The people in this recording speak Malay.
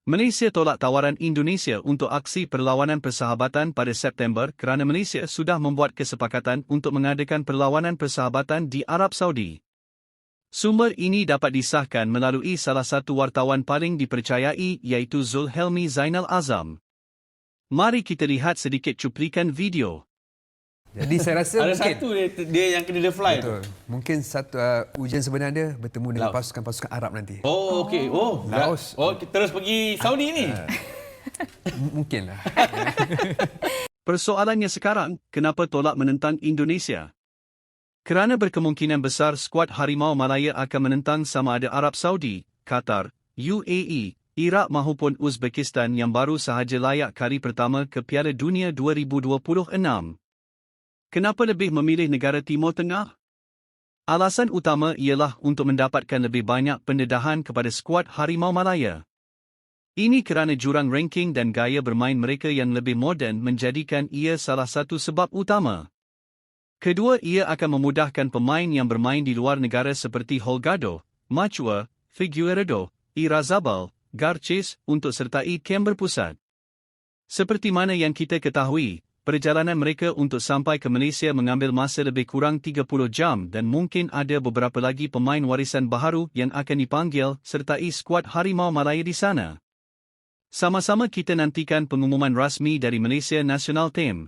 Malaysia tolak tawaran Indonesia untuk aksi perlawanan persahabatan pada September kerana Malaysia sudah membuat kesepakatan untuk mengadakan perlawanan persahabatan di Arab Saudi. Sumber ini dapat disahkan melalui salah satu wartawan paling dipercayai iaitu Zulhelmi Zainal Azam. Mari kita lihat sedikit cuplikan video. Jadi saya rasa ada mungkin satu dia yang kena dia fly betul. tu. Mungkin satu ujian sebenarnya bertemu dengan pasukan-pasukan Arab nanti. Oh, okey. Oh, Laos. Oh, kita terus pergi Saudi ni. Mungkinlah. Persoalannya sekarang, kenapa tolak menentang Indonesia? Kerana berkemungkinan besar skuad Harimau Malaya akan menentang sama ada Arab Saudi, Qatar, UAE, Iraq mahupun Uzbekistan yang baru sahaja layak kali pertama ke Piala Dunia 2026. Kenapa lebih memilih negara Timur Tengah? Alasan utama ialah untuk mendapatkan lebih banyak pendedahan kepada skuad Harimau Malaya. Ini kerana jurang ranking dan gaya bermain mereka yang lebih moden menjadikan ia salah satu sebab utama. Kedua, ia akan memudahkan pemain yang bermain di luar negara seperti Holgado, Machua, Figueiredo, Irazabal, Garces untuk sertai kem berpusat. Seperti mana yang kita ketahui, perjalanan mereka untuk sampai ke Malaysia mengambil masa lebih kurang 30 jam dan mungkin ada beberapa lagi pemain warisan baharu yang akan dipanggil sertai skuad Harimau Malaya di sana. Sama-sama kita nantikan pengumuman rasmi dari Malaysia National Team.